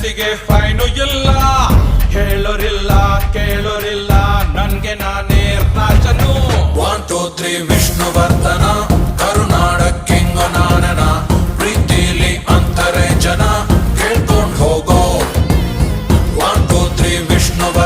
ಡ್ಯಾನ್ಸಿಗೆ fine ಇಲ್ಲ, ಹೇಳೋರಿಲ್ಲ ಕೇಳೋರಿಲ್ಲ, ನನ್ಗೆ ನಾನೇ ರಾಜನು. 1 2 3 ವಿಷ್ಣುವರ್ಧನ, ಕರುನಾಡ ಕಿಂಗ ನಾನನ, ಪ್ರೀತಿಲಿ ಅಂತಾರೆ ಜನ, ಕೇಳ್ಕೊಂಡ್ ಹೋಗೋ. 1 2 3 ವಿಷ್ಣುವರ್ಧನ.